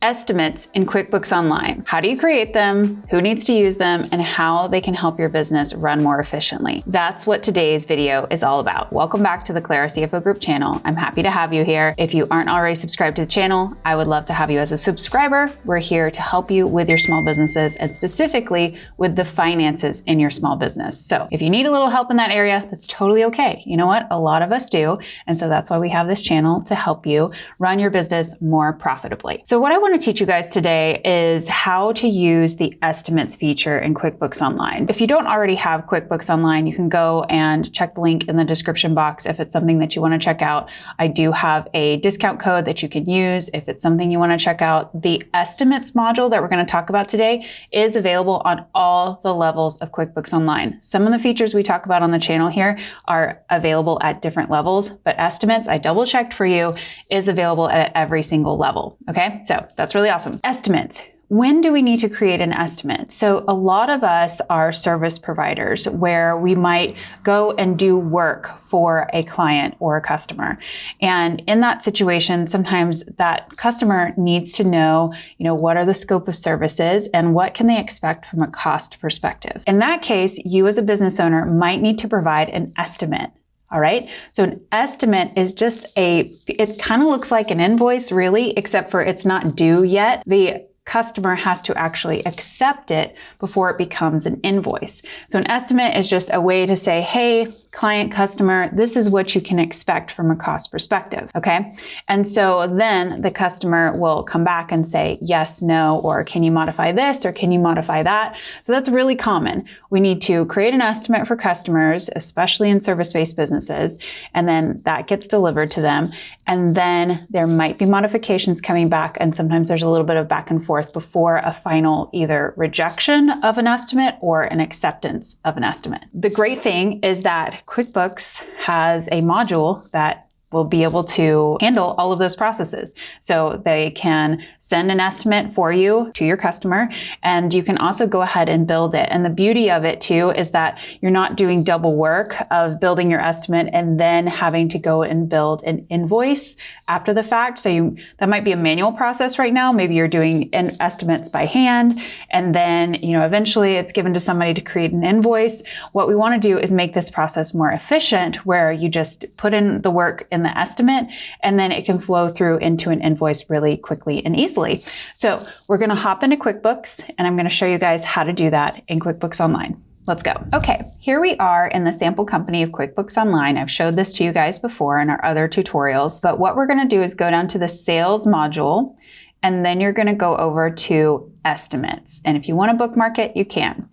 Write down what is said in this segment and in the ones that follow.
Estimates in QuickBooks Online. How do you create them, who needs to use them, and how they can help your business run more efficiently? That's what today's video is all about. Welcome back to the Clara CFO Group channel. I'm happy to have you here. If you aren't already subscribed to the channel, I would love to have you as a subscriber. We're here to help you with your small businesses and specifically with the finances in your small business. So if you need a little help in that area, that's totally okay. You know what? A lot of us do. And so that's why we have this channel to help you run your business more profitably. So what I want to teach you guys today is how to use the estimates feature in QuickBooks Online. If you don't already have QuickBooks Online, you can go and check the link in the description box if it's something that you want to check out. I do have a discount code that you can use if it's something you want to check out. The estimates module that we're going to talk about today is available on all the levels of QuickBooks Online. Some of the features we talk about on the channel here are available at different levels, but estimates, I double checked for you, is available at every single level. Okay, so that's really awesome. Estimates. When do we need to create an estimate? So a lot of us are service providers where we might go and do work for a client or a customer. And in that situation, sometimes that customer needs to know, what are the scope of services and what can they expect from a cost perspective. In that case, you as a business owner might need to provide an estimate. All right. So an estimate is just it kind of looks like an invoice really, except for it's not due yet. The customer has to actually accept it before it becomes an invoice. So an estimate is just a way to say, hey, client, customer, this is what you can expect from a cost perspective. Okay. And so then the customer will come back and say, yes, no, or can you modify this or can you modify that? So that's really common. We need to create an estimate for customers, especially in service-based businesses, and then that gets delivered to them. And then there might be modifications coming back, and sometimes there's a little bit of back and forth before a final either rejection of an estimate or an acceptance of an estimate. The great thing is that QuickBooks has a module that will be able to handle all of those processes. So they can send an estimate for you to your customer, and you can also go ahead and build it. And the beauty of it too is that you're not doing double work of building your estimate and then having to go and build an invoice after the fact. So that might be a manual process right now. Maybe you're doing estimates by hand, and then eventually it's given to somebody to create an invoice. What we want to do is make this process more efficient, where you just put in the work in the estimate, and then it can flow through into an invoice really quickly and easily. So we're going to hop into QuickBooks, and I'm going to show you guys how to do that in QuickBooks Online. Let's go. Okay, here we are in the sample company of QuickBooks Online. I've showed this to you guys before in our other tutorials, but what we're going to do is go down to the sales module, and then you're going to go over to estimates. And if you want to bookmark it, you can.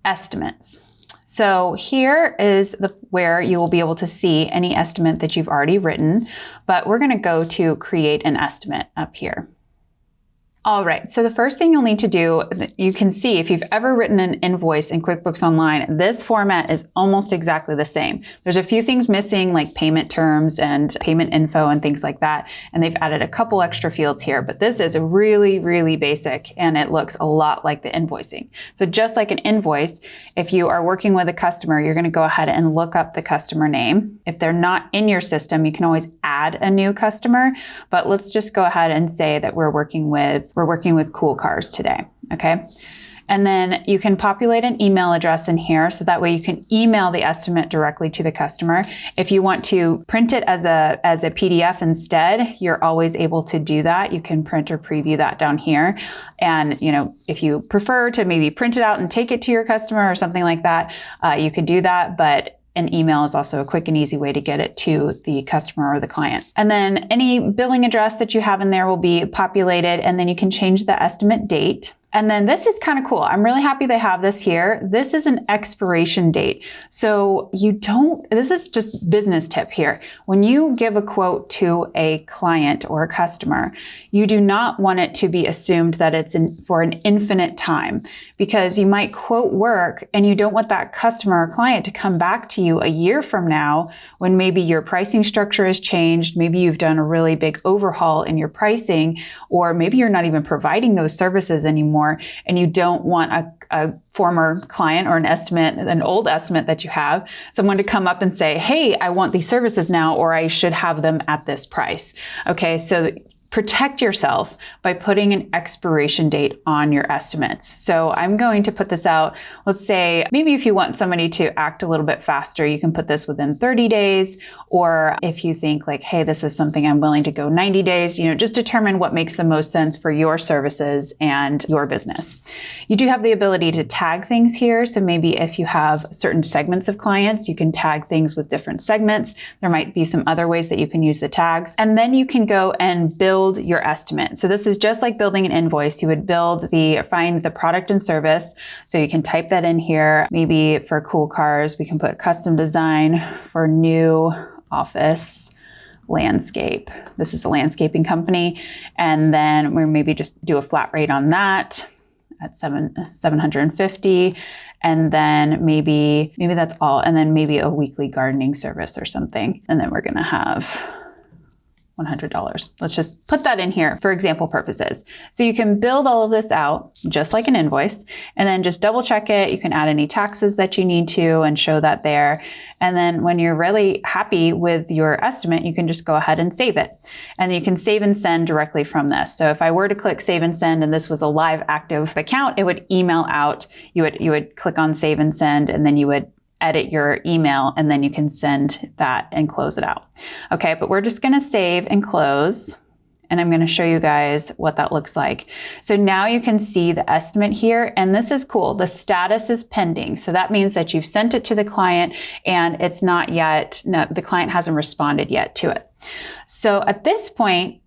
Estimates. So here is where you will be able to see any estimate that you've already written, but we're going to go to create an estimate up here. All right, so the first thing you'll need to do, you can see if you've ever written an invoice in QuickBooks Online, this format is almost exactly the same. There's a few things missing, like payment terms and payment info and things like that, and they've added a couple extra fields here, but this is really, really basic, and it looks a lot like the invoicing. So just like an invoice, if you are working with a customer, you're going to go ahead and look up the customer name. If they're not in your system, you can always add a new customer, but let's just go ahead and say that we're working with Cool Cars today, okay? And then you can populate an email address in here, so that way you can email the estimate directly to the customer. If you want to print it as a PDF instead, you're always able to do that. You can print or preview that down here. And if you prefer to maybe print it out and take it to your customer or something like that, you can do that, but an email is also a quick and easy way to get it to the customer or the client. And then any billing address that you have in there will be populated, and then you can change the estimate date. And then this is kind of cool. I'm really happy they have this here. This is an expiration date. So this is just business tip here. When you give a quote to a client or a customer, you do not want it to be assumed that it's for an infinite time, because you might quote work and you don't want that customer or client to come back to you a year from now when maybe your pricing structure has changed. Maybe you've done a really big overhaul in your pricing, or maybe you're not even providing those services anymore, and you don't want a former client or an old estimate that you have, someone to come up and say, hey, I want these services now, or I should have them at this price. Okay, so protect yourself by putting an expiration date on your estimates. So I'm going to put this out. Let's say maybe if you want somebody to act a little bit faster, you can put this within 30 days. Or if you think like, hey, this is something I'm willing to go 90 days, just determine what makes the most sense for your services and your business. You do have the ability to tag things here. So maybe if you have certain segments of clients, you can tag things with different segments. There might be some other ways that you can use the tags. And then you can go and build your estimate. So this is just like building an invoice. You would find the product and service. So you can type that in here. Maybe for cool cars, we can put custom design for new office landscape. This is a landscaping company. And then we maybe just do a flat rate on that at $750. And then maybe that's all. And then maybe a weekly gardening service or something. And then we're going to have $100. Let's just put that in here for example purposes. So you can build all of this out just like an invoice and then just double check it. You can add any taxes that you need to and show that there. And then when you're really happy with your estimate, you can just go ahead and save it. And you can save and send directly from this. So if I were to click save and send and this was a live active account, it would email out. You would click on save and send and then you would edit your email and then you can send that and close it out. Okay, but we're just gonna save and close and I'm gonna show you guys what that looks like. So now you can see the estimate here and this is cool. The status is pending. So that means that you've sent it to the client and it's not yet, the client hasn't responded yet to it. So at this point,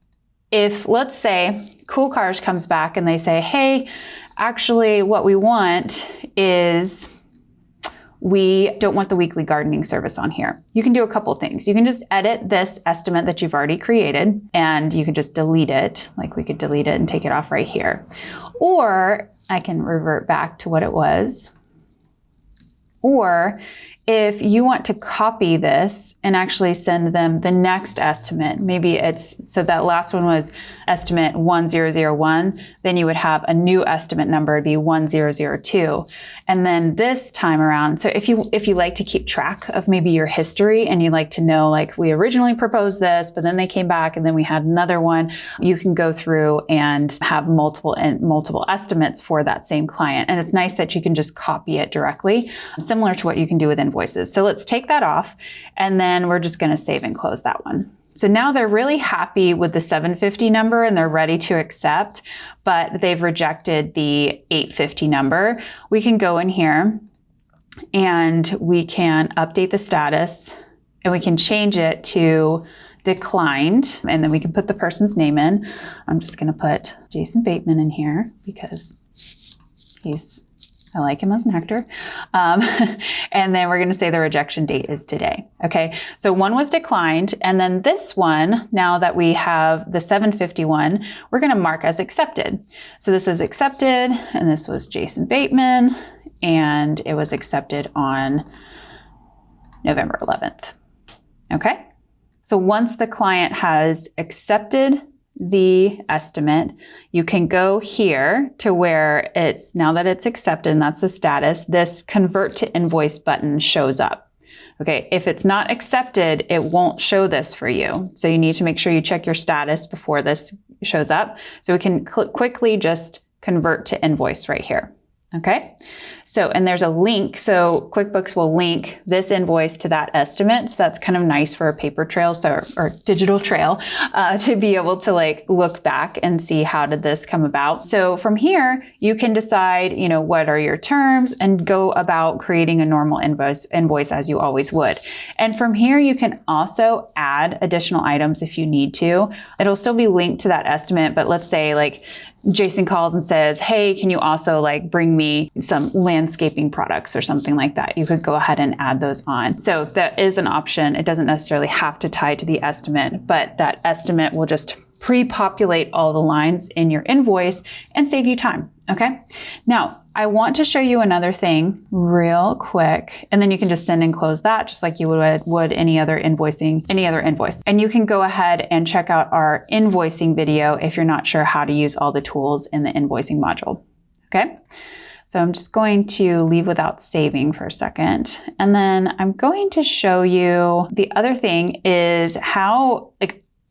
if let's say Cool Cars comes back and they say, hey, actually what we want is we don't want the weekly gardening service on here. You can do a couple things. You can just edit this estimate that you've already created and you can just delete it. Like we could delete it and take it off right here. Or I can revert back to what it was. Or if you want to copy this and actually send them the next estimate, maybe so that last one was estimate 1001, then you would have a new estimate number, it'd be 1002. And then this time around, so if you like to keep track of maybe your history and you like to know, like we originally proposed this, but then they came back and then we had another one, you can go through and have multiple estimates for that same client. And it's nice that you can just copy it directly, similar to what you can do with invoices. So let's take that off and then we're just going to save and close that one. So now they're really happy with the 750 number and they're ready to accept, but they've rejected the 850 number. We can go in here and we can update the status and we can change it to declined and then we can put the person's name in. I'm just going to put Jason Bateman in here because I like him as an actor. And then we're going to say the rejection date is today. Okay. So one was declined. And then this one, now that we have the 751, we're going to mark as accepted. So this is accepted. And this was Jason Bateman. And it was accepted on November 11th. Okay. So once the client has accepted the estimate, you can go here to where it's, now that it's accepted and that's the status, this convert to invoice button shows up. Okay, if it's not accepted, it won't show this for you. So you need to make sure you check your status before this shows up. So we can quickly just convert to invoice right here. Okay, so, and there's a link. So QuickBooks will link this invoice to that estimate. So that's kind of nice for a paper trail, or digital trail, to be able to like look back and see how did this come about. So from here, you can decide, what are your terms and go about creating a normal invoice as you always would. And from here, you can also add additional items if you need to. It'll still be linked to that estimate, but let's say like Jason calls and says, hey, can you also like bring me some landscaping products or something like that? You could go ahead and add those on. So that is an option. It doesn't necessarily have to tie to the estimate, but that estimate will just pre-populate all the lines in your invoice and save you time. Okay. Now I want to show you another thing real quick, and then you can just send and close that just like you would any other invoice. And you can go ahead and check out our invoicing video if you're not sure how to use all the tools in the invoicing module. Okay. So I'm just going to leave without saving for a second. And then I'm going to show you the other thing is how,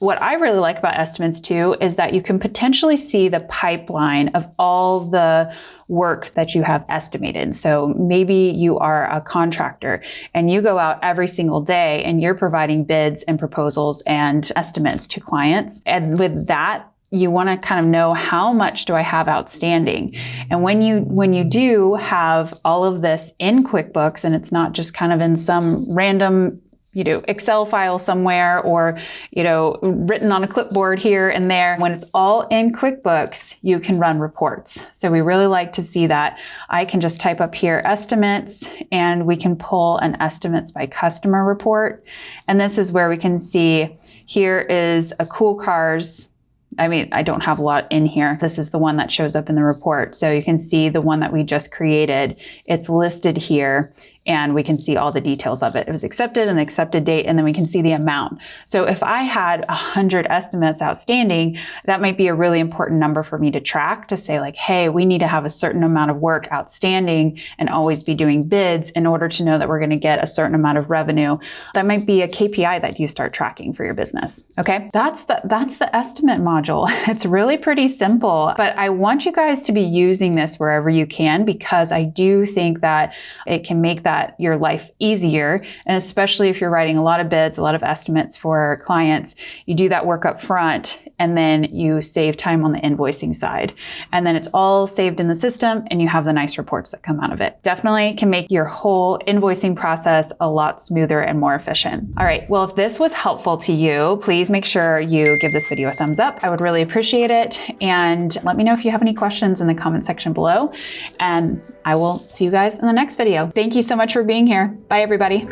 What I really like about estimates too is that you can potentially see the pipeline of all the work that you have estimated. So maybe you are a contractor and you go out every single day and you're providing bids and proposals and estimates to clients. And with that, you want to kind of know, how much do I have outstanding? And when you do have all of this in QuickBooks, and it's not just kind of in some random Excel file somewhere, or, written on a clipboard here and there. When it's all in QuickBooks, you can run reports. So we really like to see that. I can just type up here estimates, and we can pull an estimates by customer report. And this is where we can see, here is a Cool Cars. I don't have a lot in here. This is the one that shows up in the report. So you can see the one that we just created. It's listed here, and we can see all the details of it. It was accepted and the accepted date, and then we can see the amount. So if I had 100 estimates outstanding, that might be a really important number for me to track, to say like, hey, we need to have a certain amount of work outstanding and always be doing bids in order to know that we're going to get a certain amount of revenue. That might be a KPI that you start tracking for your business. Okay, that's the estimate module. It's really pretty simple, but I want you guys to be using this wherever you can, because I do think that it can make that your life easier. And especially if you're writing a lot of bids, a lot of estimates for clients, you do that work up front, and then you save time on the invoicing side. And then it's all saved in the system, and you have the nice reports that come out of it. Definitely can make your whole invoicing process a lot smoother and more efficient. All right, well, if this was helpful to you, please make sure you give this video a thumbs up. I would really appreciate it. And let me know if you have any questions in the comment section below. And I will see you guys in the next video. Thank you so much for being here. Bye, everybody.